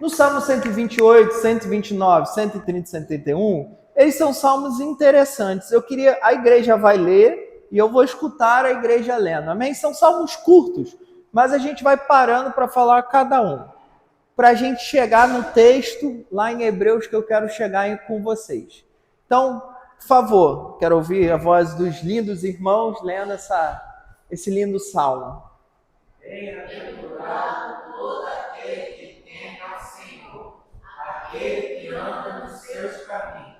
No Salmo 128, 129, 130 e 131, eles são salmos interessantes. A igreja vai ler e eu vou escutar a igreja lendo. Amém? São salmos curtos, mas a gente vai parando para falar cada um. Para a gente chegar no texto lá em Hebreus que eu quero chegar com vocês. Então, por favor, quero ouvir a voz dos lindos irmãos lendo esse lindo salmo. Bem-aventurado todo aquele que teme ao Senhor, aquele que anda nos seus caminhos.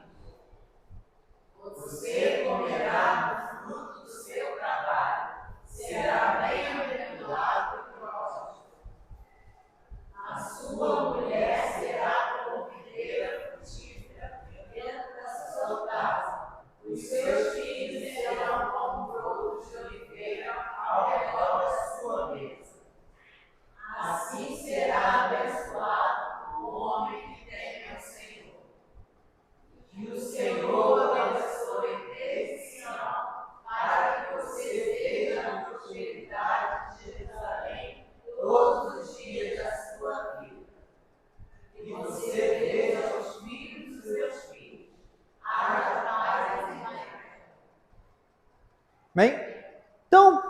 Você comerá no fruto do seu trabalho, será bem-aventurado e próspero. A sua mulher será como videira frutífera dentro da sua casa. Os seus filhos serão como brotos de oliveira ao redor da sua mesa. Assim será abençoado o homem que teme ao Senhor. Que o Senhor abençoe desde Sião, para que você veja a prosperidade de Jerusalém todos os dias da sua vida. Que você veja os filhos dos seus filhos. Haja paz em terra. Bem? Então,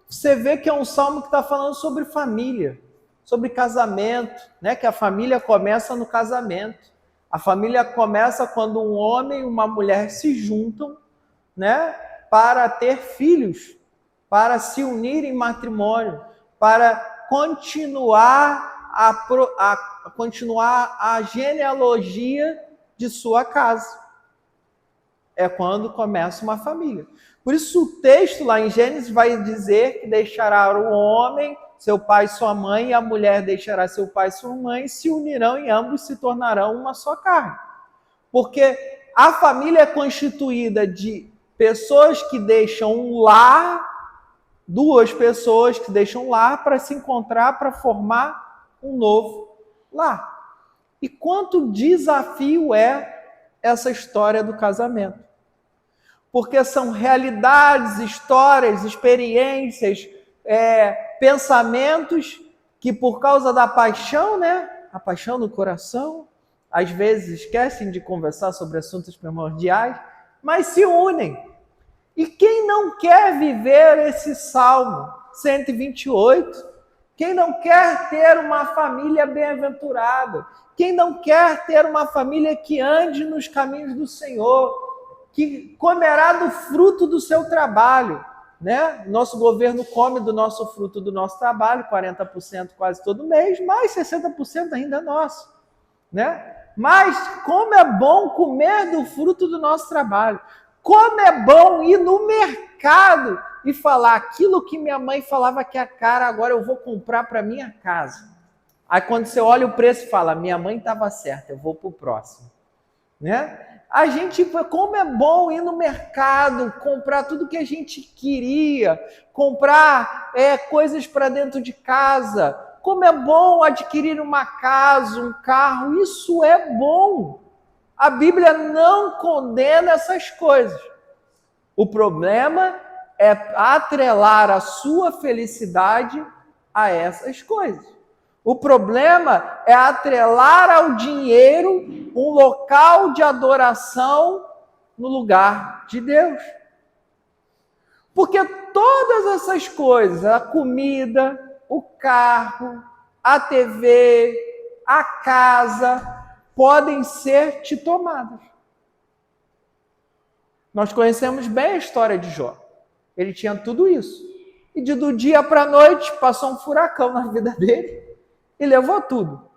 você vê que é um salmo que está falando sobre família, sobre casamento, né? Que a família começa no casamento. A família começa quando um homem e uma mulher se juntam, né? Para ter filhos, para se unir em matrimônio, para continuar a genealogia de sua casa. É quando começa uma família. Por isso o texto lá em Gênesis vai dizer que deixará o homem, seu pai e sua mãe, e a mulher deixará seu pai e sua mãe, se unirão e ambos se tornarão uma só carne. Porque a família é constituída de pessoas que deixam um lar, duas pessoas que deixam um lar para se encontrar, para formar um novo lar. E quanto desafio é essa história do casamento? Porque são realidades, histórias, experiências, pensamentos que por causa da paixão, né? A paixão no coração, às vezes esquecem de conversar sobre assuntos primordiais, mas se unem. E quem não quer viver esse Salmo 128? Quem não quer ter uma família bem-aventurada? Quem não quer ter uma família que ande nos caminhos do Senhor? Que comerá do fruto do seu trabalho, né? Nosso governo come do nosso fruto do nosso trabalho, 40% quase todo mês, mais 60% ainda é nosso, né? Mas como é bom comer do fruto do nosso trabalho. Como é bom ir no mercado e falar aquilo que minha mãe falava que é caro, agora eu vou comprar para minha casa. Aí quando você olha o preço e fala, minha mãe estava certa, eu vou para o próximo, né? A gente, como é bom ir no mercado, comprar tudo que a gente queria, comprar coisas para dentro de casa. Como é bom adquirir uma casa, um carro, isso é bom. A Bíblia não condena essas coisas. O problema é atrelar a sua felicidade a essas coisas. O problema é atrelar ao dinheiro um local de adoração no lugar de Deus. Porque todas essas coisas, a comida, o carro, a TV, a casa, podem ser te tomadas. Nós conhecemos bem a história de Jó. Ele tinha tudo isso. E do dia para a noite passou um furacão na vida dele e levou tudo.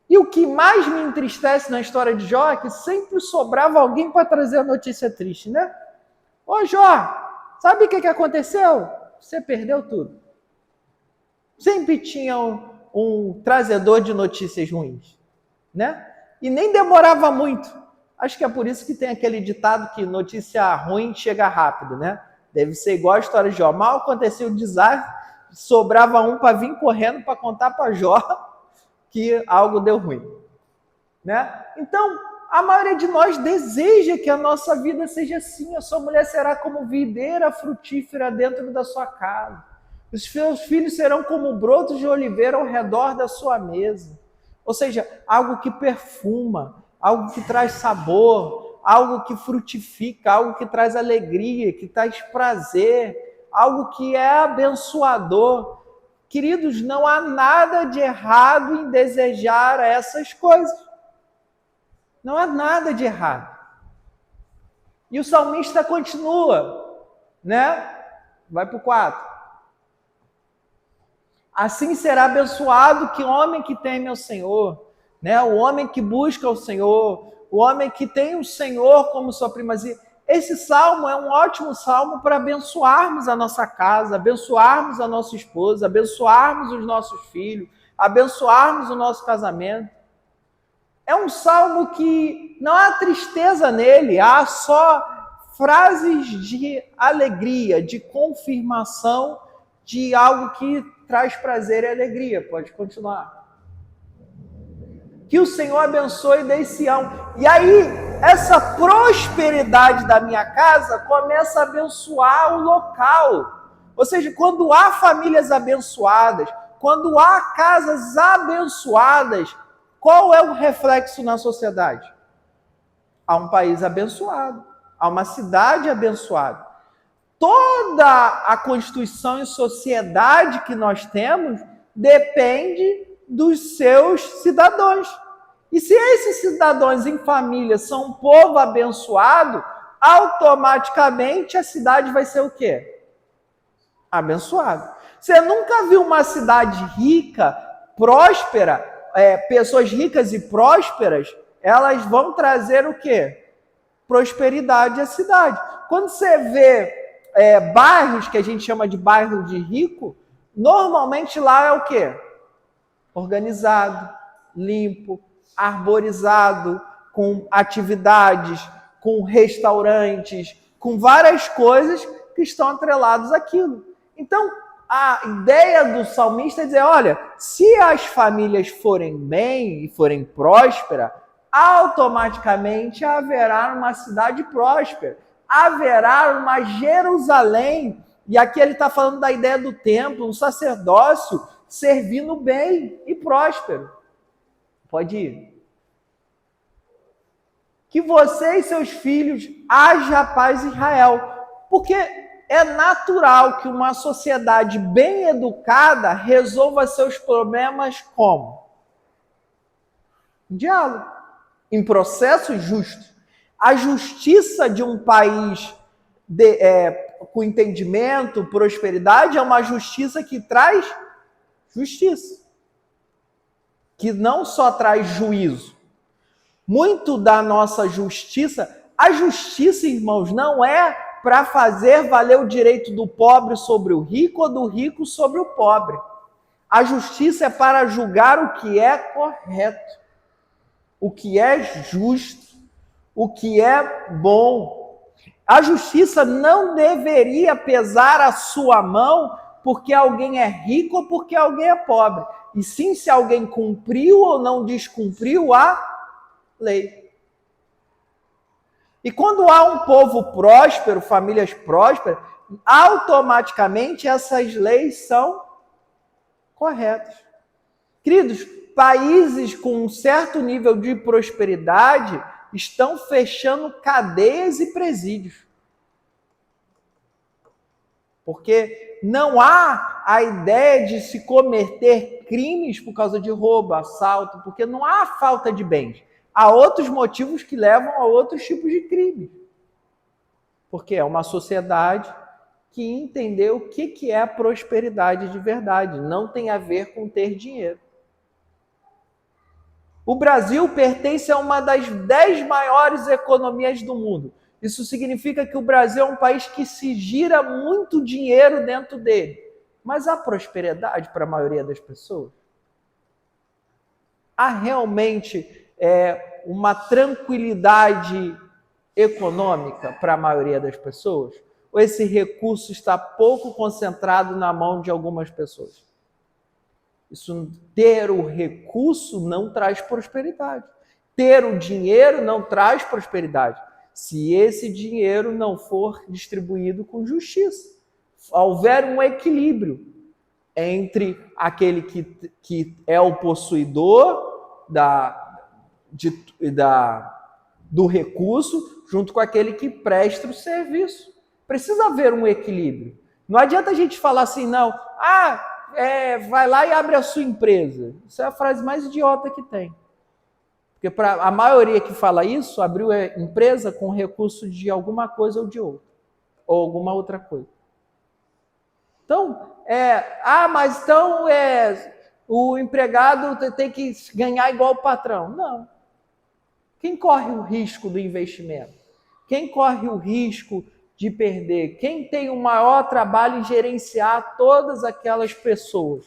E o que mais me entristece na história de Jó é que sempre sobrava alguém para trazer a notícia triste, né? Ô Jó, sabe o que aconteceu? Você perdeu tudo. Sempre tinha um trazedor de notícias ruins, né? E nem demorava muito. Acho que é por isso que tem aquele ditado que notícia ruim chega rápido, né? Deve ser igual a história de Jó. Mal acontecia o desastre, sobrava um para vir correndo para contar para Jó que algo deu ruim, né? Então, a maioria de nós deseja que a nossa vida seja assim. A sua mulher será como videira frutífera dentro da sua casa. Os seus filhos serão como brotos de oliveira ao redor da sua mesa. Ou seja, algo que perfuma, algo que traz sabor, algo que frutifica, algo que traz alegria, que traz prazer, algo que é abençoador. Queridos, não há nada de errado em desejar essas coisas. Não há nada de errado. E o salmista continua, né? Vai para o 4. Assim será abençoado que homem que teme ao Senhor, né? O homem que busca o Senhor, o homem que tem o Senhor como sua primazia. Esse salmo é um ótimo salmo para abençoarmos a nossa casa, abençoarmos a nossa esposa, abençoarmos os nossos filhos, abençoarmos o nosso casamento. É um salmo que não há tristeza nele, há só frases de alegria, de confirmação de algo que traz prazer e alegria. Pode continuar. Que o Senhor abençoe e dê Sião. E aí, essa prosperidade da minha casa começa a abençoar o local. Ou seja, quando há famílias abençoadas, quando há casas abençoadas, qual é o reflexo na sociedade? Há um país abençoado, há uma cidade abençoada. Toda a constituição e sociedade que nós temos depende dos seus cidadãos. E se esses cidadãos em família são um povo abençoado, automaticamente a cidade vai ser o quê? Abençoada. Você nunca viu uma cidade rica, próspera, pessoas ricas e prósperas, elas vão trazer o quê? Prosperidade à cidade. Quando você vê bairros que a gente chama de bairro de rico, normalmente lá é o quê? Organizado, limpo, arborizado, com atividades, com restaurantes, com várias coisas que estão atreladas àquilo. Então, a ideia do salmista é dizer, olha, se as famílias forem bem e forem prósperas, automaticamente haverá uma cidade próspera, haverá uma Jerusalém, e aqui ele está falando da ideia do templo, um sacerdócio servindo bem e próspero. Pode ir. Que você e seus filhos haja paz em Israel, porque é natural que uma sociedade bem educada resolva seus problemas como? Em diálogo, em processos justos. A justiça de um país com entendimento, prosperidade, é uma justiça que traz justiça, que não só traz juízo. Muito da nossa justiça, a justiça, irmãos, não é para fazer valer o direito do pobre sobre o rico ou do rico sobre o pobre. A justiça é para julgar o que é correto, o que é justo, o que é bom. A justiça não deveria pesar a sua mão porque alguém é rico ou porque alguém é pobre. E sim se alguém cumpriu ou não descumpriu a lei. E quando há um povo próspero, famílias prósperas, automaticamente essas leis são corretas. Queridos, países com um certo nível de prosperidade estão fechando cadeias e presídios. Porque não há a ideia de se cometer crimes por causa de roubo, assalto, porque não há falta de bens. Há outros motivos que levam a outros tipos de crimes. Porque é uma sociedade que entendeu o que é prosperidade de verdade. Não tem a ver com ter dinheiro. O Brasil pertence a uma das 10 maiores economias do mundo. Isso significa que o Brasil é um país que se gira muito dinheiro dentro dele. Mas há prosperidade para a maioria das pessoas? Há realmente uma tranquilidade econômica para a maioria das pessoas? Ou esse recurso está pouco concentrado na mão de algumas pessoas? Isso, ter o recurso não traz prosperidade. Ter o dinheiro não traz prosperidade. Se esse dinheiro não for distribuído com justiça. Houver um equilíbrio entre aquele que é o possuidor do recurso junto com aquele que presta o serviço. Precisa haver um equilíbrio. Não adianta a gente falar assim, não, vai lá e abre a sua empresa. Isso é a frase mais idiota que tem. Porque para a maioria que fala isso, abriu a empresa com recurso de alguma coisa ou de outra, ou alguma outra coisa. Então, mas então o empregado tem que ganhar igual o patrão. Não. Quem corre o risco do investimento? Quem corre o risco de perder? Quem tem o maior trabalho em gerenciar todas aquelas pessoas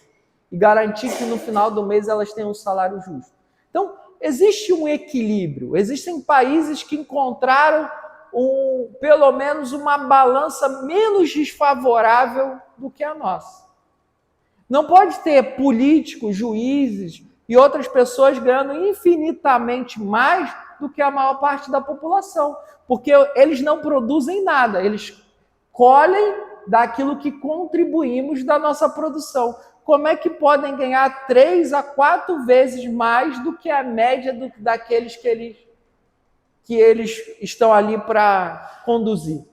e garantir que no final do mês elas tenham um salário justo? Então, existe um equilíbrio. Existem países que encontraram pelo menos uma balança menos desfavorável do que a nossa. Não pode ter políticos, juízes e outras pessoas ganhando infinitamente mais do que a maior parte da população, porque eles não produzem nada, eles colhem daquilo que contribuímos da nossa produção. Como é que podem ganhar 3 a 4 vezes mais do que a média daqueles que eles estão ali para conduzir?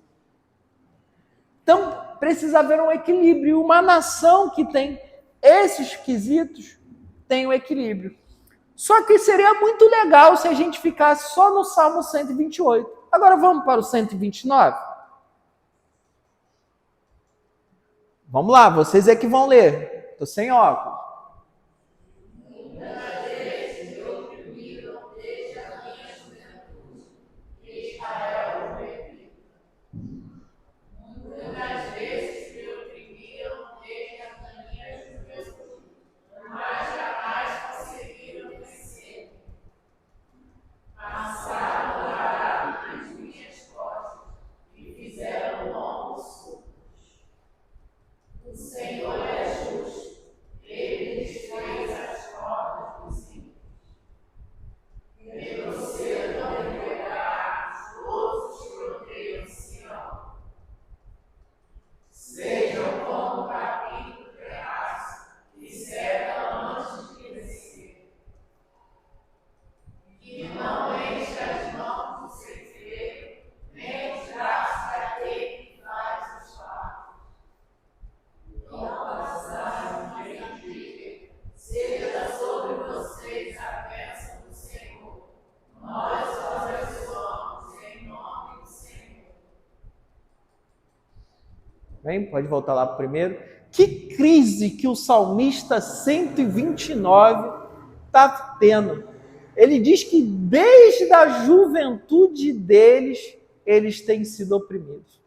Então, precisa haver um equilíbrio. Uma nação que tem esses quesitos tem um equilíbrio. Só que seria muito legal se a gente ficasse só no Salmo 128. Agora vamos para o 129? Vamos lá, vocês é que vão ler. Estou sem óculos. Bem, pode voltar lá para o primeiro. Que crise que o salmista 129 está tendo. Ele diz que desde a juventude deles, eles têm sido oprimidos.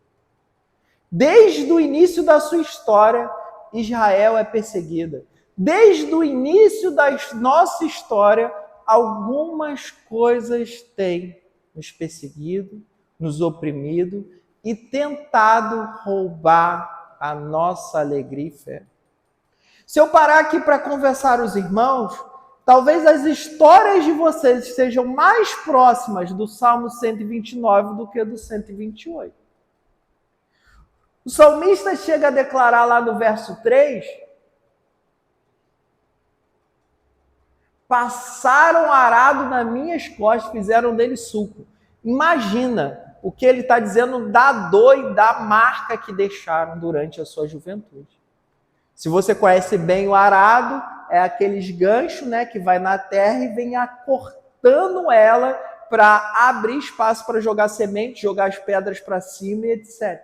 Desde o início da sua história, Israel é perseguida. Desde o início da nossa história, algumas coisas têm nos perseguido, nos oprimido e tentado roubar a nossa alegria e fé. Se eu parar aqui para conversar os irmãos, talvez as histórias de vocês sejam mais próximas do Salmo 129 do que do 128. O salmista chega a declarar lá no verso 3: passaram arado nas minhas costas, fizeram dele suco. Imagina o que ele está dizendo da dor e da marca que deixaram durante a sua juventude. Se você conhece bem o arado, é aqueles ganchos, né, que vai na terra e vem acortando ela para abrir espaço para jogar semente, jogar as pedras para cima e etc.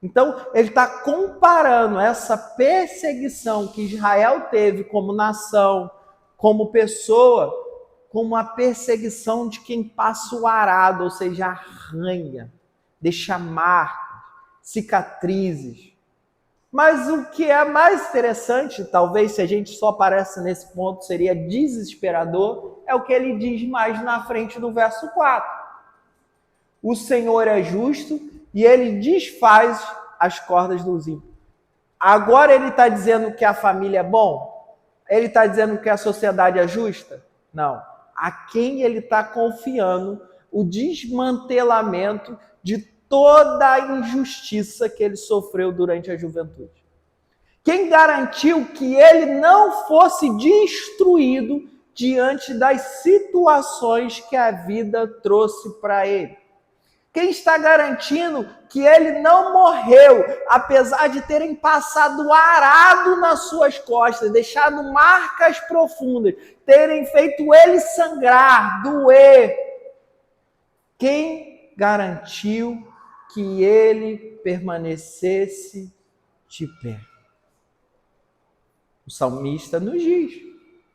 Então, ele está comparando essa perseguição que Israel teve como nação, como pessoa, com uma perseguição de quem passa o arado, ou seja, arranha, deixa marcas, cicatrizes. Mas o que é mais interessante, talvez se a gente só aparece nesse ponto, seria desesperador, é o que ele diz mais na frente do verso 4. O Senhor é justo e ele desfaz as cordas dos ímpios. Agora ele está dizendo que a família é bom? Ele está dizendo que a sociedade é justa? Não. A quem ele está confiando o desmantelamento de toda a injustiça que ele sofreu durante a juventude. Quem garantiu que ele não fosse destruído diante das situações que a vida trouxe para ele? Quem está garantindo que ele não morreu, apesar de terem passado arado nas suas costas, deixado marcas profundas, terem feito ele sangrar, doer? Quem garantiu que ele permanecesse de pé? O salmista nos diz: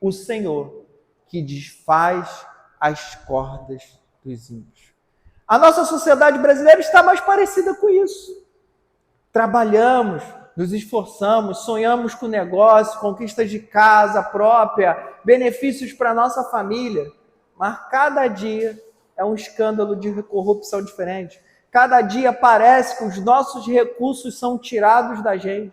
o Senhor que desfaz as cordas dos ímpios. A nossa sociedade brasileira está mais parecida com isso. Trabalhamos, nos esforçamos, sonhamos com negócio, conquistas de casa própria, benefícios para a nossa família, mas cada dia é um escândalo de corrupção diferente. Cada dia parece que os nossos recursos são tirados da gente.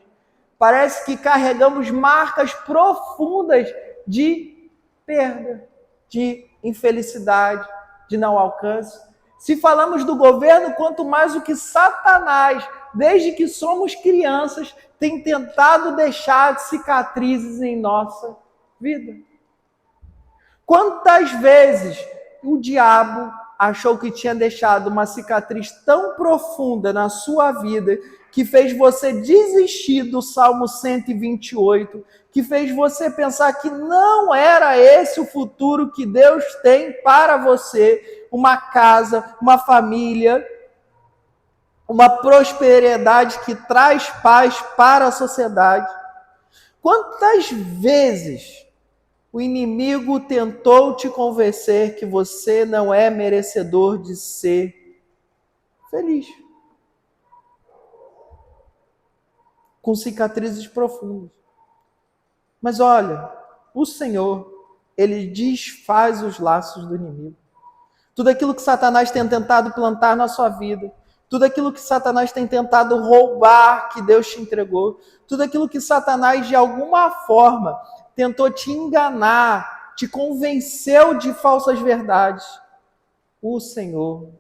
Parece que carregamos marcas profundas de perda, de infelicidade, de não alcance. Se falamos do governo, quanto mais o que Satanás, desde que somos crianças, tem tentado deixar cicatrizes em nossa vida. Quantas vezes o diabo achou que tinha deixado uma cicatriz tão profunda na sua vida que fez você desistir do Salmo 128, que fez você pensar que não era esse o futuro que Deus tem para você, uma casa, uma família, uma prosperidade que traz paz para a sociedade. Quantas vezes o inimigo tentou te convencer que você não é merecedor de ser feliz? Com cicatrizes profundas. Mas olha, o Senhor, Ele desfaz os laços do inimigo. Tudo aquilo que Satanás tem tentado plantar na sua vida, tudo aquilo que Satanás tem tentado roubar que Deus te entregou, tudo aquilo que Satanás de alguma forma tentou te enganar, te convenceu de falsas verdades, o Senhor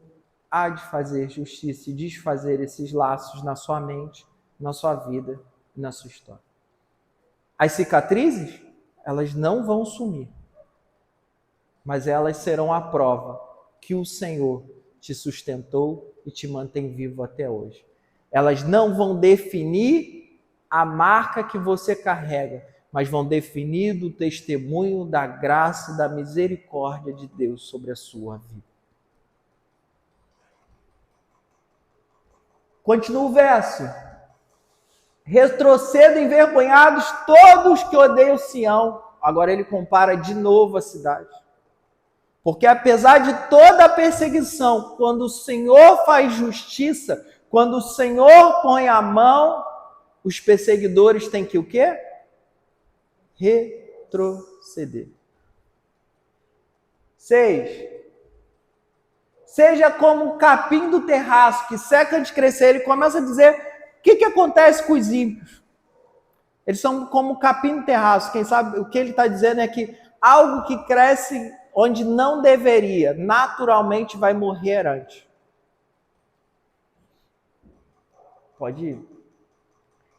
há de fazer justiça e desfazer esses laços na sua mente, na sua vida e na sua história. As cicatrizes, elas não vão sumir, mas elas serão a prova que o Senhor te sustentou e te mantém vivo até hoje. Elas não vão definir a marca que você carrega, mas vão definir o testemunho da graça e da misericórdia de Deus sobre a sua vida. Continua o verso. Retrocedam envergonhados todos que odeiam Sião. Agora ele compara de novo a cidade. Porque apesar de toda a perseguição, quando o Senhor faz justiça, quando o Senhor põe a mão, os perseguidores têm que o quê? Retroceder. 6. Seja como o capim do terraço, que seca de crescer. Ele começa a dizer o que acontece com os ímpios. Eles são como o capim do terraço. Quem sabe o que ele está dizendo é que algo que cresce onde não deveria, naturalmente vai morrer antes. Pode ir.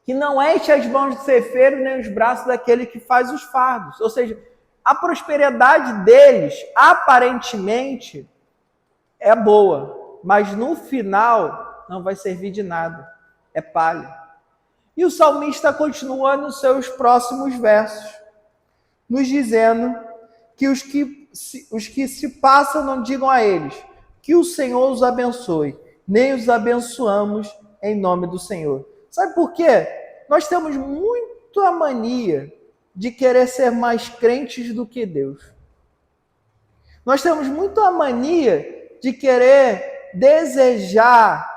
Que não enche as mãos do ceifeiro nem os braços daquele que faz os fardos. Ou seja, a prosperidade deles, aparentemente, é boa, mas no final não vai servir de nada. É palha. E o salmista continua nos seus próximos versos, nos dizendo que os que se passam não digam a eles que o Senhor os abençoe, nem os abençoamos em nome do Senhor. Sabe por quê? Nós temos muito a mania de querer ser mais crentes do que Deus. Nós temos muito a mania de querer desejar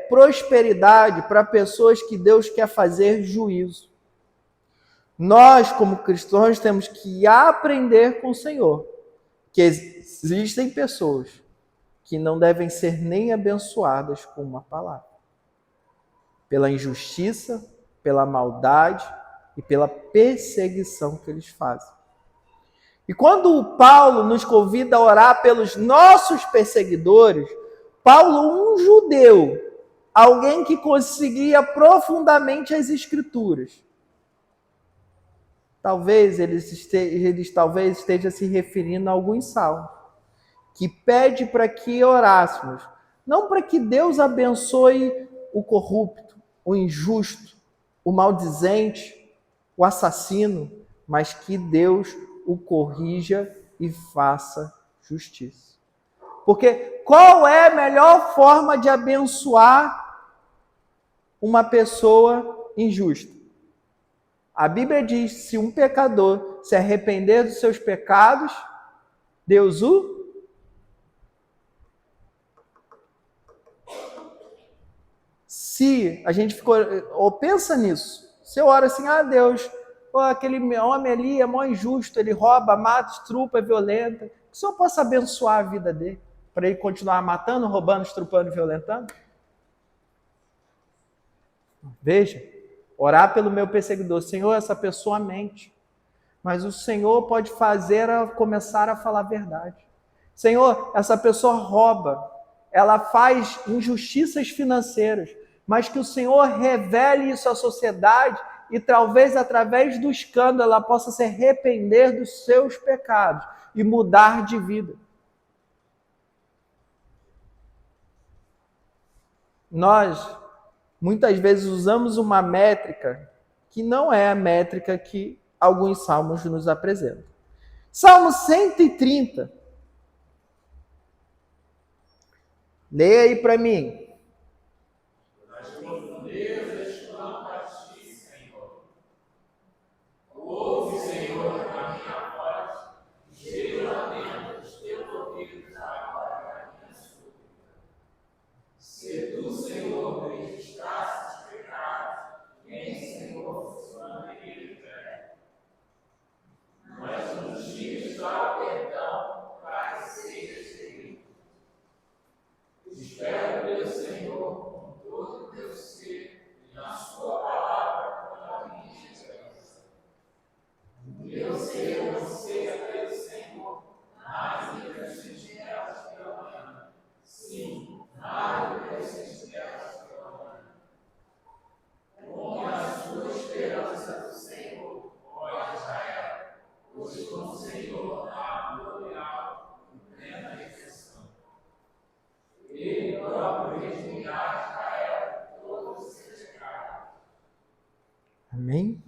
prosperidade para pessoas que Deus quer fazer juízo. Nós, como cristãos, temos que aprender com o Senhor que existem pessoas que não devem ser nem abençoadas com uma palavra. Pela injustiça, pela maldade e pela perseguição que eles fazem. E quando o Paulo nos convida a orar pelos nossos perseguidores, Paulo, um judeu, alguém que conseguia profundamente as Escrituras, talvez eles estejam se referindo a alguns salmos, que pede para que orássemos, não para que Deus abençoe o corrupto, o injusto, o maldizente, o assassino, mas que Deus o corrija e faça justiça. Porque qual é a melhor forma de abençoar uma pessoa injusta? A Bíblia diz: se um pecador se arrepender dos seus pecados, Deus o... Se a gente ficou... Ou pensa nisso. Você ora assim: Deus, aquele homem ali é mó injusto, ele rouba, mata, estrupa, é violento. Que o Senhor possa abençoar a vida dele, para ele continuar matando, roubando, estrupando e violentando? Veja, orar pelo meu perseguidor. Senhor, essa pessoa mente, mas o Senhor pode fazer ela começar a falar a verdade. Senhor, essa pessoa rouba, ela faz injustiças financeiras, mas que o Senhor revele isso à sociedade e talvez através do escândalo ela possa se arrepender dos seus pecados e mudar de vida. Nós, muitas vezes, usamos uma métrica que não é a métrica que alguns salmos nos apresentam. Salmo 130. Leia aí para mim. Nas profundezas clamo a ti, Senhor. Ouve, Senhor, a minha voz, esteja atento os teus ouvidos agora a minha súplica. Se tu, Senhor, me registrasses os pecados, quem, Senhor, se manteria de pé? Mas nos dias da perdão, para que sejas feliz. Espero pelo Senhor com todo o teu ser e na sua palavra com a minha esperança. Meu ser anseia pelo Senhor, mais do que as sentinelas pela manhã. Sim, mais do que as sentinelas pela manhã. Ponha a sua esperança no Senhor, ó Israel, pois com o Senhor há glorial e plena exceção. Ele próprio redimirá Israel de todos os seus pecados. Amém?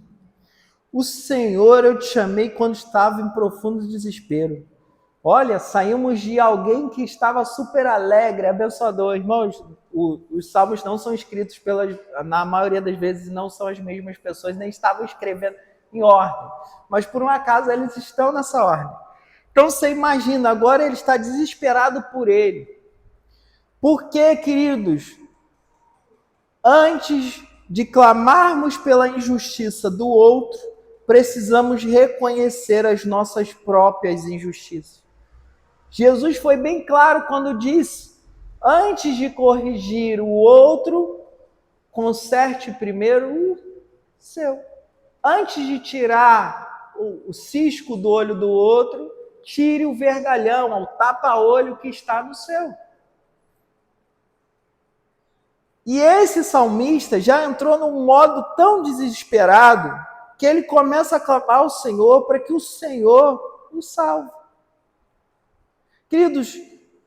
O Senhor, eu te chamei quando estava em profundo desespero. Olha, saímos de alguém que estava super alegre, abençoador. Irmãos, os salmos não são escritos na maioria das vezes, não são as mesmas pessoas, nem estavam escrevendo em ordem. Mas por um acaso eles estão nessa ordem. Então você imagina, agora ele está desesperado por ele. Porque, queridos, antes de clamarmos pela injustiça do outro, precisamos reconhecer as nossas próprias injustiças. Jesus foi bem claro quando disse: antes de corrigir o outro, conserte primeiro o seu. Antes de tirar o cisco do olho do outro, tire o vergalhão, o tapa-olho que está no seu. E esse salmista já entrou num modo tão desesperado que ele começa a clamar ao Senhor para que o Senhor o salve. Queridos,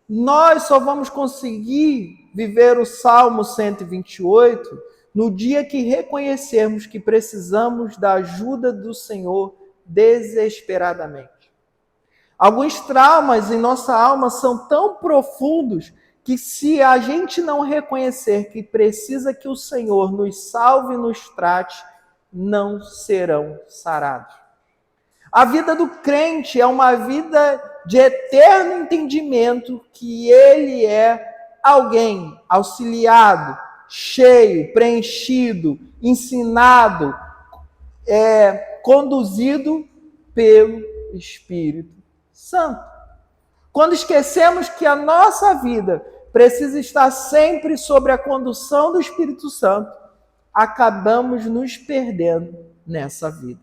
nós só vamos conseguir viver o Salmo 128 no dia que reconhecermos que precisamos da ajuda do Senhor desesperadamente. Alguns traumas em nossa alma são tão profundos que se a gente não reconhecer que precisa que o Senhor nos salve e nos trate, não serão sarados. A vida do crente é uma vida de eterno entendimento que ele é alguém auxiliado, cheio, preenchido, ensinado, conduzido pelo Espírito Santo. Quando esquecemos que a nossa vida precisa estar sempre sob a condução do Espírito Santo, acabamos nos perdendo nessa vida.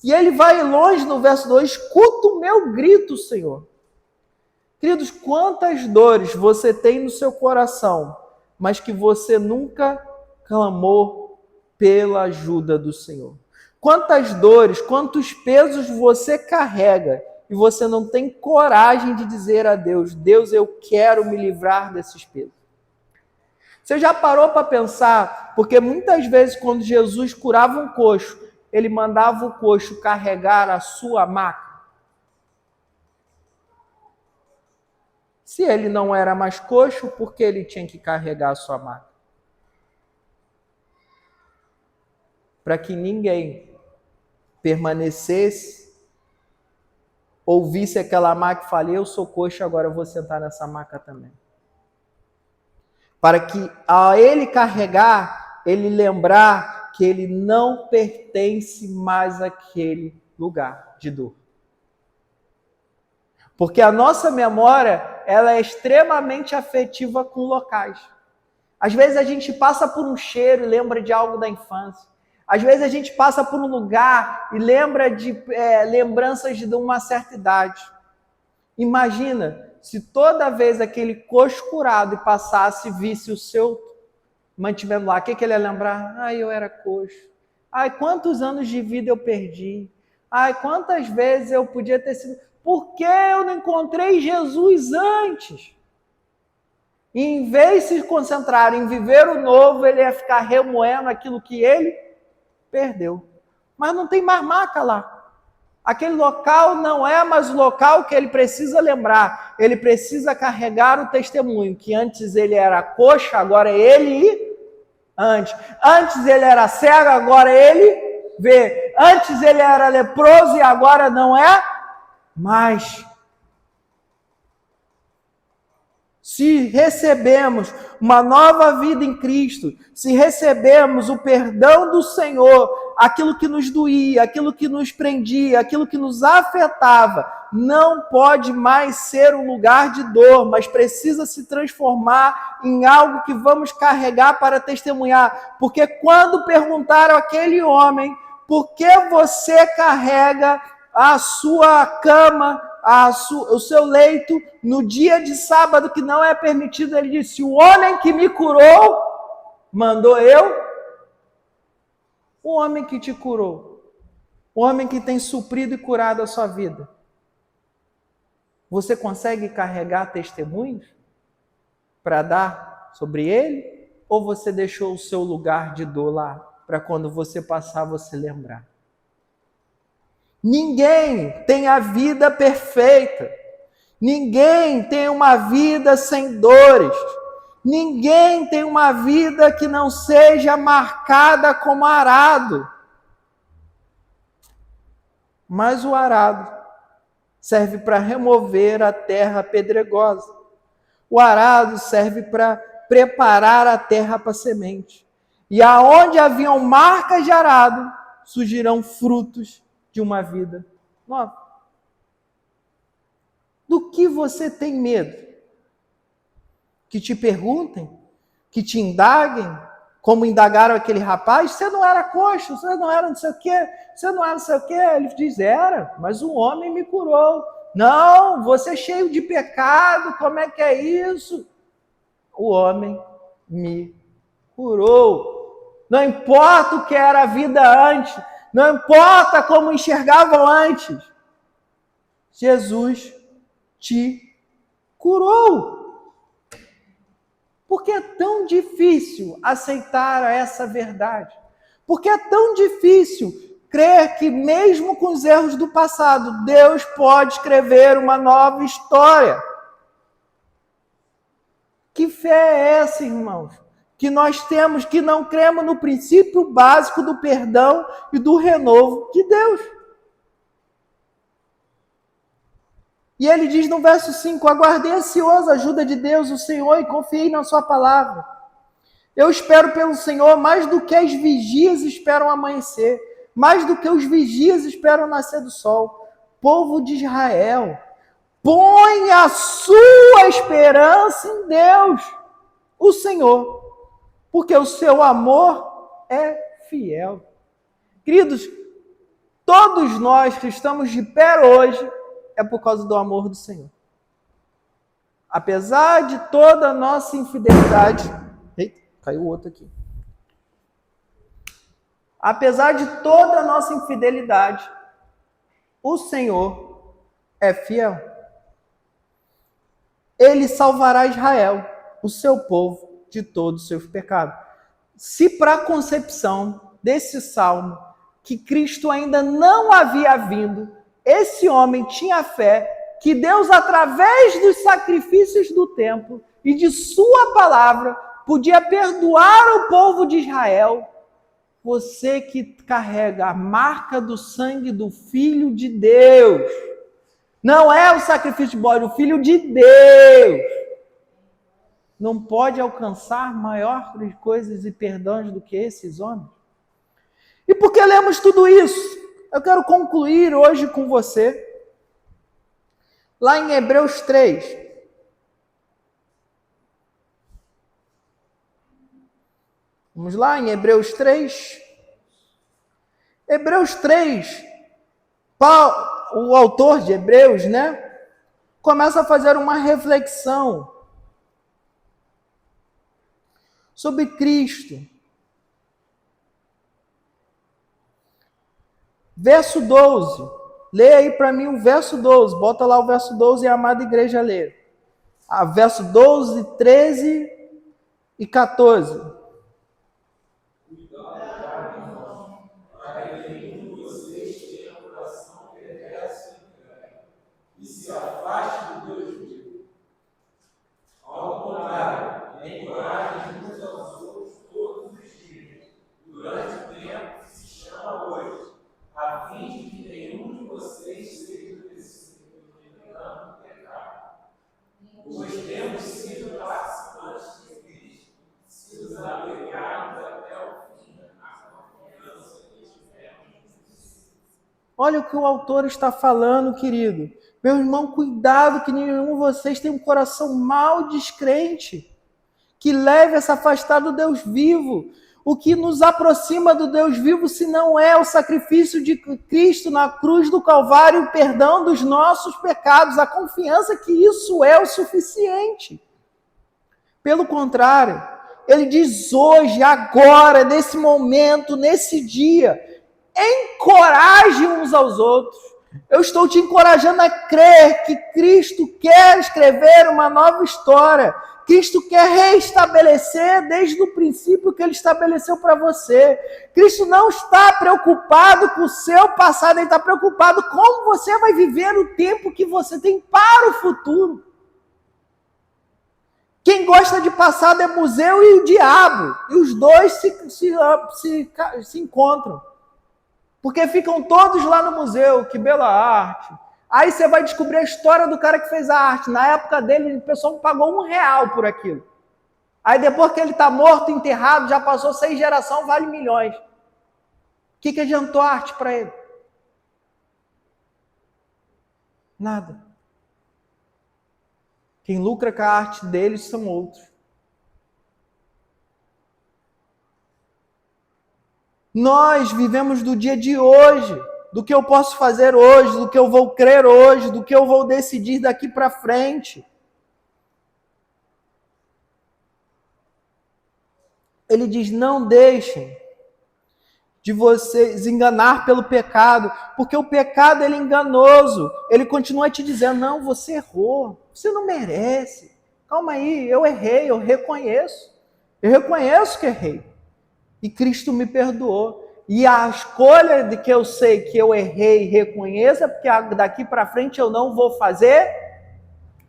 E ele vai longe no verso 2, escuta o meu grito, Senhor. Queridos, quantas dores você tem no seu coração, mas que você nunca clamou pela ajuda do Senhor. Quantas dores, quantos pesos você carrega e você não tem coragem de dizer a Deus: Deus, eu quero me livrar desses pesos. Você já parou para pensar? Porque muitas vezes quando Jesus curava um coxo, ele mandava o coxo carregar a sua maca. Se ele não era mais coxo, por que ele tinha que carregar a sua maca? Para que ninguém permanecesse, ouvisse aquela maca e fale: eu sou coxo, agora eu vou sentar nessa maca também. Para que ao ele carregar, ele lembrar que ele não pertence mais àquele lugar de dor. Porque a nossa memória, ela é extremamente afetiva com locais. Às vezes a gente passa por um cheiro e lembra de algo da infância. Às vezes a gente passa por um lugar e lembra de lembranças de uma certa idade. Imagina se toda vez aquele coxo curado e passasse e visse o seu mantivendo lá, o que ele ia lembrar? Ai, eu era coxo. Ai, quantos anos de vida eu perdi. Ai, quantas vezes eu podia ter sido... Por que eu não encontrei Jesus antes? E em vez de se concentrar em viver o novo, ele ia ficar remoendo aquilo que ele perdeu. Mas não tem mais maca lá. Aquele local não é mais o local que ele precisa lembrar. Ele precisa carregar o testemunho, que antes ele era coxo, agora ele antes. Antes ele era cego, agora ele vê. Antes ele era leproso e agora não é mais. Se recebemos uma nova vida em Cristo, se recebemos o perdão do Senhor, aquilo que nos doía, aquilo que nos prendia, aquilo que nos afetava, não pode mais ser um lugar de dor, mas precisa se transformar em algo que vamos carregar para testemunhar. Porque quando perguntaram àquele homem, por que você carrega a sua cama, o seu leito, no dia de sábado que não é permitido, ele disse: o homem que me curou, mandou eu. O homem que te curou, o homem que tem suprido e curado a sua vida. Você consegue carregar testemunhos para dar sobre ele? Ou você deixou o seu lugar de dor lá, para quando você passar, você lembrar? Ninguém tem a vida perfeita. Ninguém tem uma vida sem dores. Ninguém tem uma vida que não seja marcada como arado. Mas o arado serve para remover a terra pedregosa. O arado serve para preparar a terra para a semente. E aonde haviam marcas de arado, surgirão frutos de uma vida nova. Do que você tem medo? Que te perguntem? Que te indaguem? Como indagaram aquele rapaz? Você não era coxo, você não era não sei o quê, você não era não sei o quê. Ele diz: era, mas um homem me curou. Não, você é cheio de pecado, como é que é isso? O homem me curou. Não importa o que era a vida antes, não importa como enxergavam antes, Jesus te curou. Por que é tão difícil aceitar essa verdade? Por que é tão difícil crer que mesmo com os erros do passado, Deus pode escrever uma nova história? Que fé é essa, irmãos? Que nós temos, que não cremos no princípio básico do perdão e do renovo de Deus. E ele diz no verso 5, aguardei ansioso a ajuda de Deus, o Senhor, e confiei na sua palavra. Eu espero pelo Senhor mais do que as vigias esperam amanhecer, mais do que os vigias esperam nascer do sol. Povo de Israel, põe a sua esperança em Deus, o Senhor, porque o seu amor é fiel. Queridos, todos nós que estamos de pé hoje, é por causa do amor do Senhor. Apesar de toda a nossa infidelidade... Eita, caiu o outro aqui. Apesar de toda a nossa infidelidade, o Senhor é fiel. Ele salvará Israel, o seu povo, de todos os seus pecados. Se para a concepção desse salmo, que Cristo ainda não havia vindo, esse homem tinha fé que Deus, através dos sacrifícios do templo e de sua palavra, podia perdoar o povo de Israel. Você que carrega a marca do sangue do Filho de Deus, não é o sacrifício de bode, o Filho de Deus, não pode alcançar maiores coisas e perdões do que esses homens? E por que lemos tudo isso? Eu quero concluir hoje com você, lá em Hebreus 3. Vamos lá, em Hebreus 3. Hebreus 3, o autor de Hebreus, começa a fazer uma reflexão sobre Cristo. Verso 12. Leia aí para mim o verso 12. Bota lá o verso 12 e a amada igreja lê. Verso 12, 13 e 14. Olha o que o autor está falando, querido. Meu irmão, cuidado que nenhum de vocês tem um coração mal descrente, que leve a se afastar do Deus vivo. O que nos aproxima do Deus vivo, se não é o sacrifício de Cristo na cruz do Calvário, o perdão dos nossos pecados, a confiança que isso é o suficiente. Pelo contrário, ele diz hoje, agora, nesse momento, nesse dia, encoraje uns aos outros. Eu estou te encorajando a crer que Cristo quer escrever uma nova história. Cristo quer reestabelecer desde o princípio que ele estabeleceu para você. Cristo não está preocupado com o seu passado, ele está preocupado com como você vai viver o tempo que você tem para o futuro. Quem gosta de passado é museu e o diabo. E os dois se encontram. Porque ficam todos lá no museu, que bela arte. Aí você vai descobrir a história do cara que fez a arte. Na época dele, o pessoal pagou R$1 por aquilo. Aí depois que ele está morto, enterrado, já passou 6 gerações, vale milhões. O que adiantou a arte para ele? Nada. Quem lucra com a arte deles são outros. Nós vivemos do dia de hoje, do que eu posso fazer hoje, do que eu vou crer hoje, do que eu vou decidir daqui para frente. Ele diz, não deixem de vocês enganar pelo pecado, porque o pecado ele é enganoso. Ele continua te dizendo, não, você errou, você não merece. Calma aí, eu errei, eu reconheço. Eu reconheço que errei. E Cristo me perdoou. E a escolha de que eu sei que eu errei e reconheça, porque daqui para frente eu não vou fazer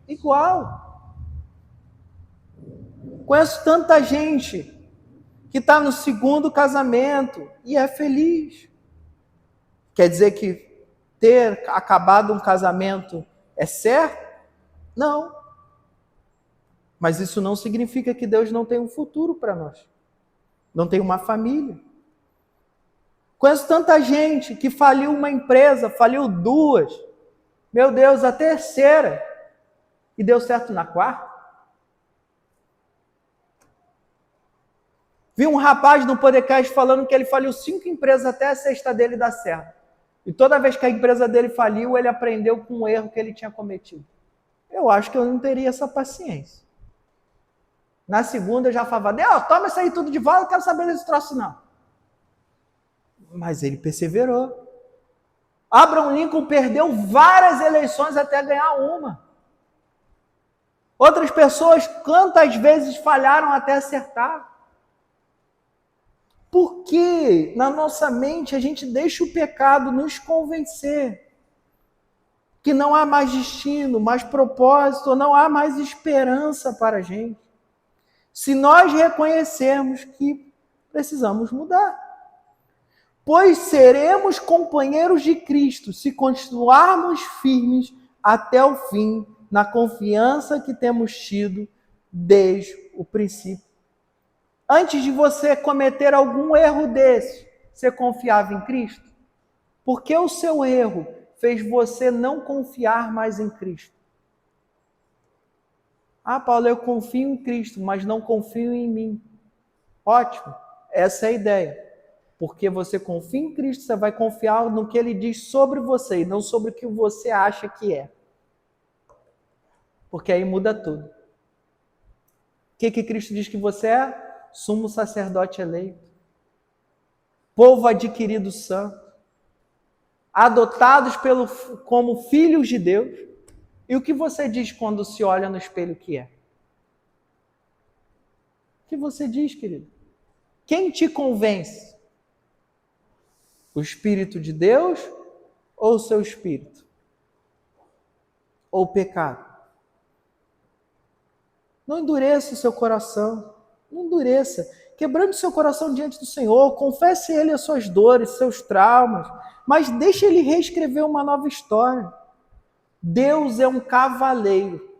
igual. Conheço tanta gente que está no 2º casamento e é feliz. Quer dizer que ter acabado um casamento é certo? Não. Mas isso não significa que Deus não tem um futuro para nós. Não tem uma família. Conheço tanta gente que faliu uma empresa, faliu 2. Meu Deus, a 3ª. E deu certo na 4ª. Vi um rapaz no podcast falando que ele faliu 5 empresas até a 6ª dele dar certo. E toda vez que a empresa dele faliu, ele aprendeu com o erro que ele tinha cometido. Eu acho que eu não teria essa paciência. Na 2ª eu já falava, Deus, toma isso aí tudo de volta, não quero saber desse troço não. Mas ele perseverou. Abraham Lincoln perdeu várias eleições até ganhar uma. Outras pessoas, quantas vezes falharam até acertar? Porque na nossa mente a gente deixa o pecado nos convencer que não há mais destino, mais propósito, não há mais esperança para a gente. Se nós reconhecermos que precisamos mudar. Pois seremos companheiros de Cristo se continuarmos firmes até o fim, na confiança que temos tido desde o princípio. Antes de você cometer algum erro desse, você confiava em Cristo? Porque o seu erro fez você não confiar mais em Cristo. Ah, Paulo, eu confio em Cristo, mas não confio em mim. Ótimo, essa é a ideia. Porque você confia em Cristo, você vai confiar no que Ele diz sobre você e não sobre o que você acha que é. Porque aí muda tudo. O que Cristo diz que você é? Sumo sacerdote eleito, povo adquirido santo, adotados como filhos de Deus. E o que você diz quando se olha no espelho que é? O que você diz, querido? Quem te convence? O Espírito de Deus ou o seu espírito? Ou o pecado? Não endureça o seu coração. Não endureça. Quebrando seu coração diante do Senhor, confesse a Ele as suas dores, seus traumas, mas deixe Ele reescrever uma nova história. Deus é um cavaleiro.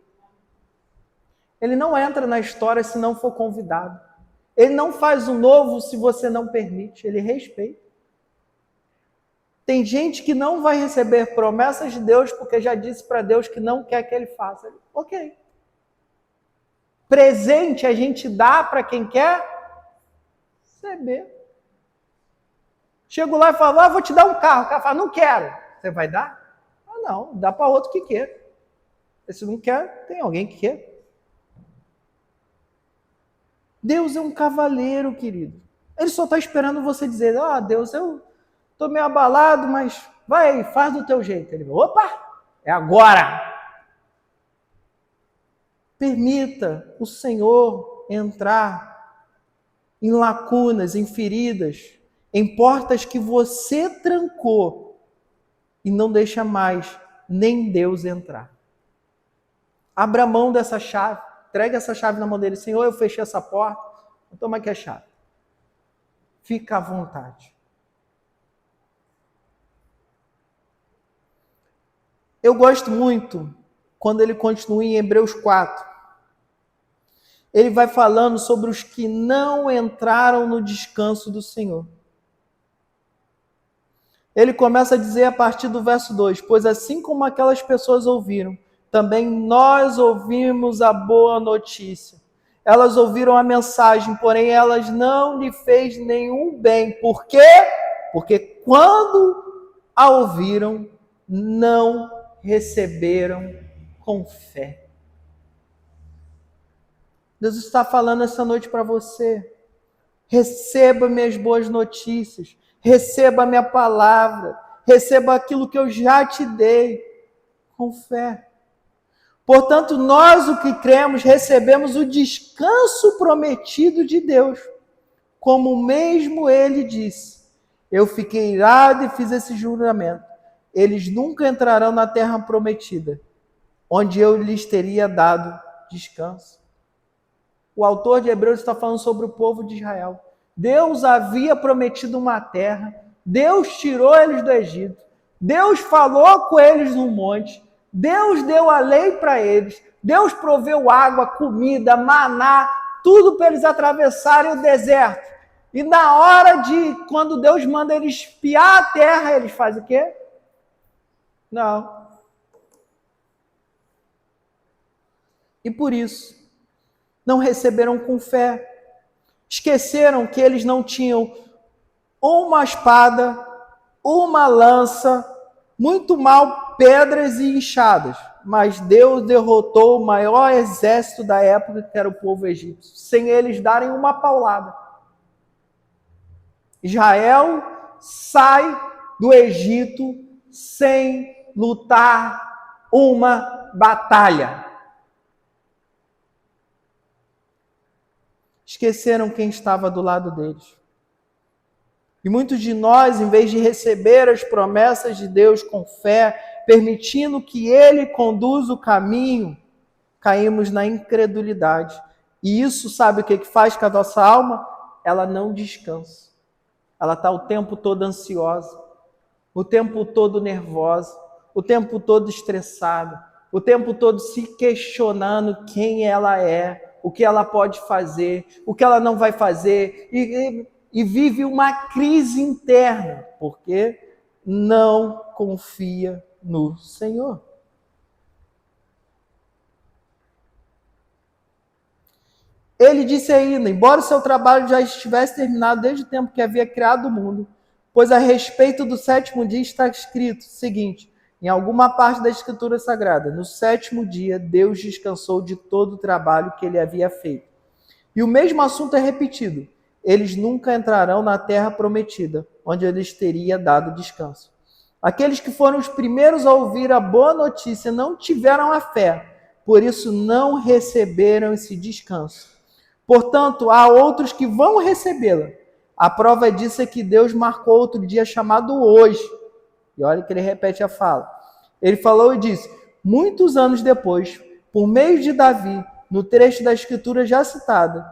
Ele não entra na história se não for convidado. Ele não faz o novo se você não permite. Ele respeita. Tem gente que não vai receber promessas de Deus porque já disse para Deus que não quer que Ele faça. Ok. Presente a gente dá para quem quer receber. Chego lá e falo, vou te dar um carro. O cara fala, não quero. Você vai dar? Ah, não, dá para outro que quer. Se não quer, tem alguém que quer. Deus é um cavaleiro, querido. Ele só está esperando você dizer, Deus, eu estou meio abalado, mas vai, faz do teu jeito. Ele vai, opa, é agora. Permita o Senhor entrar em lacunas, em feridas, em portas que você trancou e não deixa mais nem Deus entrar. Abra mão dessa chave, entregue essa chave na mão dele. Senhor, eu fechei essa porta, toma aqui a chave. Fica à vontade. Eu gosto muito quando ele continua em Hebreus 4. Ele vai falando sobre os que não entraram no descanso do Senhor. Ele começa a dizer a partir do verso 2, pois assim como aquelas pessoas ouviram, também nós ouvimos a boa notícia. Elas ouviram a mensagem, porém elas não lhe fez nenhum bem. Por quê? Porque quando a ouviram, não receberam com fé. Deus está falando essa noite para você. Receba minhas boas notícias. Receba a minha palavra. Receba aquilo que eu já te dei. Com fé. Portanto, nós o que cremos, recebemos o descanso prometido de Deus. Como mesmo ele disse. Eu fiquei irado e fiz esse juramento. Eles nunca entrarão na terra prometida, onde eu lhes teria dado descanso. O autor de Hebreus está falando sobre o povo de Israel. Deus havia prometido uma terra, Deus tirou eles do Egito, Deus falou com eles no monte, Deus deu a lei para eles, Deus proveu água, comida, maná, tudo para eles atravessarem o deserto. E na hora quando Deus manda eles espiar a terra, eles fazem o quê? Não. E por isso, não receberam com fé. Esqueceram que eles não tinham uma espada, uma lança, muito mal pedras e enxadas. Mas Deus derrotou o maior exército da época, que era o povo egípcio, sem eles darem uma paulada. Israel sai do Egito sem lutar uma batalha. Esqueceram quem estava do lado deles. E muitos de nós, em vez de receber as promessas de Deus com fé, permitindo que Ele conduza o caminho, caímos na incredulidade. E isso, sabe o que faz com a nossa alma? Ela não descansa. Ela está o tempo todo ansiosa, o tempo todo nervosa, o tempo todo estressada, o tempo todo se questionando quem ela é, o que ela pode fazer, o que ela não vai fazer, e vive uma crise interna, porque não confia no Senhor. Ele disse ainda, embora o seu trabalho já estivesse terminado desde o tempo que havia criado o mundo, pois a respeito do sétimo dia está escrito o seguinte, em alguma parte da Escritura Sagrada, no sétimo dia Deus descansou de todo o trabalho que ele havia feito. E o mesmo assunto é repetido, eles nunca entrarão na terra prometida, onde ele lhes teria dado descanso. Aqueles que foram os primeiros a ouvir a boa notícia não tiveram a fé, por isso não receberam esse descanso. Portanto, há outros que vão recebê-la. A prova disso é que Deus marcou outro dia chamado hoje. E olha que ele repete a fala. Ele falou e disse, muitos anos depois, por meio de Davi, no trecho da Escritura já citada,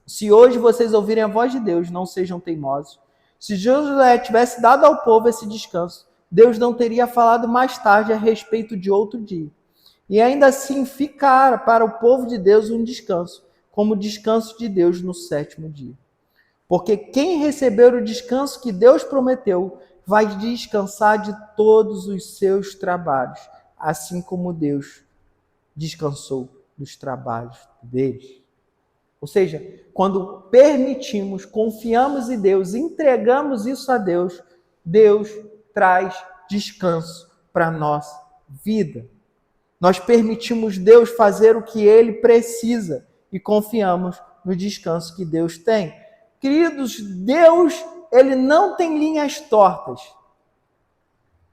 se hoje vocês ouvirem a voz de Deus, não sejam teimosos. Se Josué tivesse dado ao povo esse descanso, Deus não teria falado mais tarde a respeito de outro dia. E ainda assim ficara para o povo de Deus um descanso, como o descanso de Deus no sétimo dia. Porque quem receber o descanso que Deus prometeu, vai descansar de todos os seus trabalhos, assim como Deus descansou dos trabalhos deles. Ou seja, quando permitimos, confiamos em Deus, entregamos isso a Deus, Deus traz descanso para a nossa vida. Nós permitimos Deus fazer o que Ele precisa e confiamos no descanso que Deus tem. Queridos, Deus, Ele não tem linhas tortas.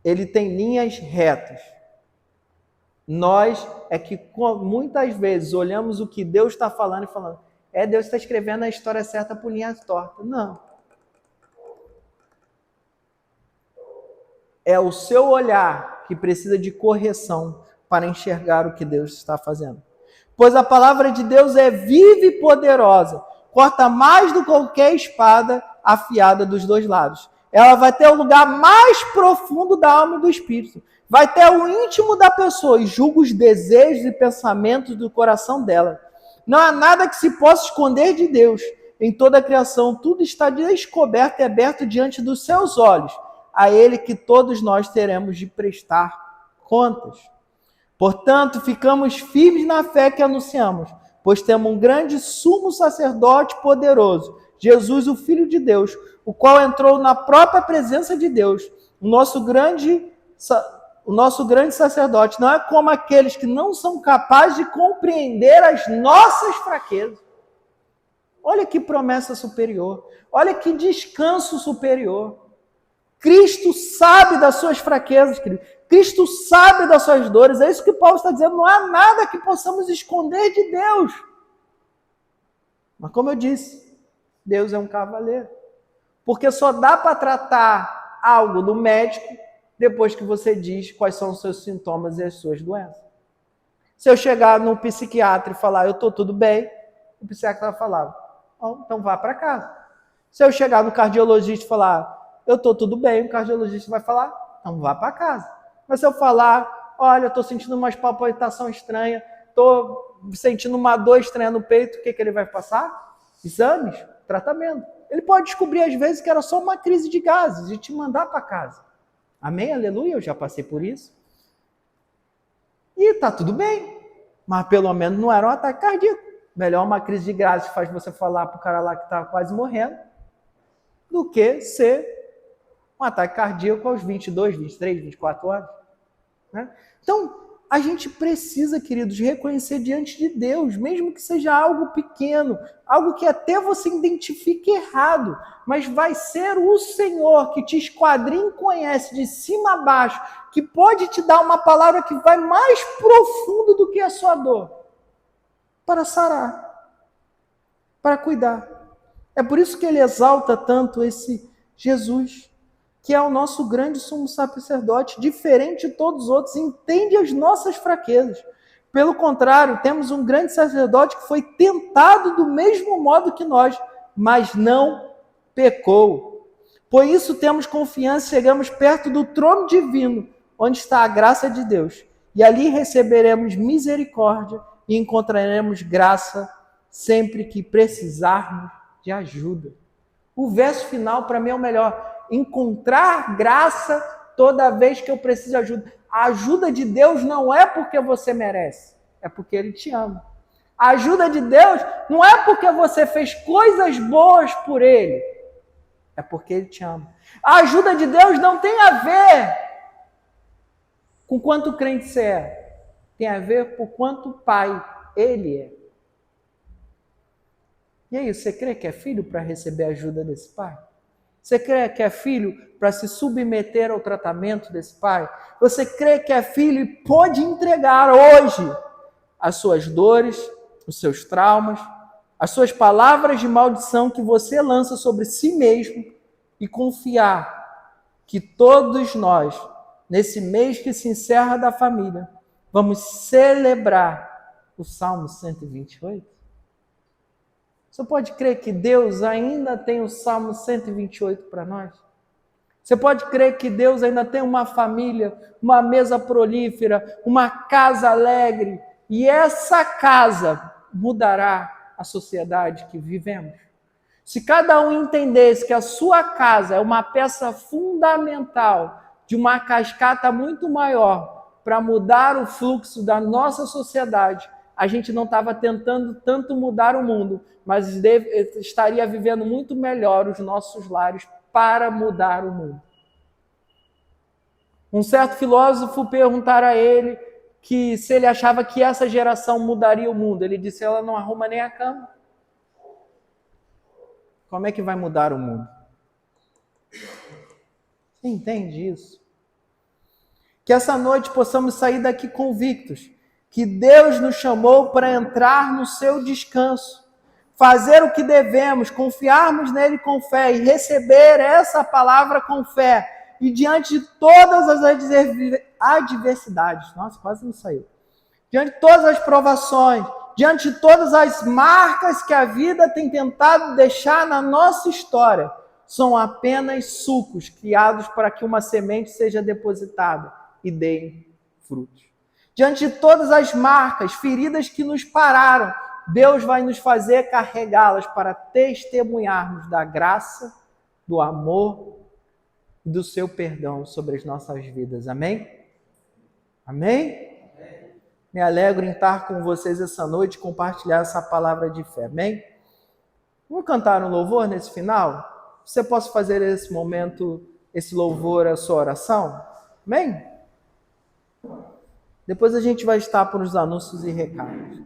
Ele tem linhas retas. Nós é que muitas vezes olhamos o que Deus está falando e falando, Deus está escrevendo a história certa por linhas tortas. Não. É o seu olhar que precisa de correção para enxergar o que Deus está fazendo. Pois a palavra de Deus é viva e poderosa, corta mais do que qualquer espada afiada dos dois lados. Ela vai ter o lugar mais profundo da alma e do espírito. Vai ter o íntimo da pessoa e julga os desejos e pensamentos do coração dela. Não há nada que se possa esconder de Deus. Em toda a criação, tudo está descoberto e aberto diante dos seus olhos. A Ele que todos nós teremos de prestar contas. Portanto, ficamos firmes na fé que anunciamos, pois temos um grande sumo sacerdote poderoso, Jesus, o Filho de Deus, o qual entrou na própria presença de Deus. O nosso grande sacerdote não é como aqueles que não são capazes de compreender as nossas fraquezas. Olha que promessa superior, olha que descanso superior. Cristo sabe das suas fraquezas, querido. Cristo sabe das suas dores. É isso que Paulo está dizendo. Não há nada que possamos esconder de Deus. Mas como eu disse, Deus é um cavaleiro. Porque só dá para tratar algo do médico depois que você diz quais são os seus sintomas e as suas doenças. Se eu chegar no psiquiatra e falar, eu estou tudo bem, o psiquiatra vai falar, então vá para casa. Se eu chegar no cardiologista e falar, eu estou tudo bem, o cardiologista vai falar, então vá para casa. Mas se eu falar, olha, eu estou sentindo uma palpitação estranha, estou sentindo uma dor estranha no peito, o que ele vai passar? Exames, tratamento. Ele pode descobrir às vezes que era só uma crise de gases e te mandar para casa. Amém? Aleluia, eu já passei por isso. E tá tudo bem, mas pelo menos não era um ataque cardíaco. Melhor uma crise de gases que faz você falar para o cara lá que está quase morrendo, do que ser um ataque cardíaco aos 22, 23, 24 anos. Né? Então, a gente precisa, queridos, reconhecer diante de Deus, mesmo que seja algo pequeno, algo que até você identifique errado, mas vai ser o Senhor que te esquadrinha e conhece de cima a baixo, que pode te dar uma palavra que vai mais profundo do que a sua dor, para sarar, para cuidar. É por isso que ele exalta tanto esse Jesus, que é o nosso grande sumo sacerdote, diferente de todos os outros, entende as nossas fraquezas. Pelo contrário, temos um grande sacerdote que foi tentado do mesmo modo que nós, mas não pecou. Por isso temos confiança e chegamos perto do trono divino, onde está a graça de Deus. E ali receberemos misericórdia e encontraremos graça sempre que precisarmos de ajuda. O verso final, para mim, é o melhor. Encontrar graça toda vez que eu preciso de ajuda. A ajuda de Deus não é porque você merece, é porque Ele te ama. A ajuda de Deus não é porque você fez coisas boas por Ele, é porque Ele te ama. A ajuda de Deus não tem a ver com quanto crente você é, tem a ver com quanto pai Ele é. E aí, você crê que é filho para receber a ajuda desse pai? Você crê que é filho para se submeter ao tratamento desse pai? Você crê que é filho e pode entregar hoje as suas dores, os seus traumas, as suas palavras de maldição que você lança sobre si mesmo e confiar que todos nós, nesse mês que se encerra da família, vamos celebrar o Salmo 128? Você pode crer que Deus ainda tem o Salmo 128 para nós? Você pode crer que Deus ainda tem uma família, uma mesa prolífera, uma casa alegre, e essa casa mudará a sociedade que vivemos? Se cada um entendesse que a sua casa é uma peça fundamental de uma cascata muito maior para mudar o fluxo da nossa sociedade, a gente não estava tentando tanto mudar o mundo, mas estaria vivendo muito melhor os nossos lares para mudar o mundo. Um certo filósofo perguntaram a ele que se ele achava que essa geração mudaria o mundo. Ele disse: ela não arruma nem a cama. Como é que vai mudar o mundo? Você entende isso? Que essa noite possamos sair daqui convictos que Deus nos chamou para entrar no seu descanso, fazer o que devemos, confiarmos nele com fé e receber essa palavra com fé. E diante de todas as adversidades, nossa, quase não saiu, diante de todas as provações, diante de todas as marcas que a vida tem tentado deixar na nossa história, são apenas sucos criados para que uma semente seja depositada e dê frutos. Diante de todas as marcas, feridas que nos pararam, Deus vai nos fazer carregá-las para testemunharmos da graça, do amor e do seu perdão sobre as nossas vidas. Amém? Amém? Me alegro em estar com vocês essa noite e compartilhar essa palavra de fé. Amém? Vamos cantar um louvor nesse final? Você possa fazer nesse momento, esse louvor, a sua oração? Amém? Depois a gente vai estar para os anúncios e recados.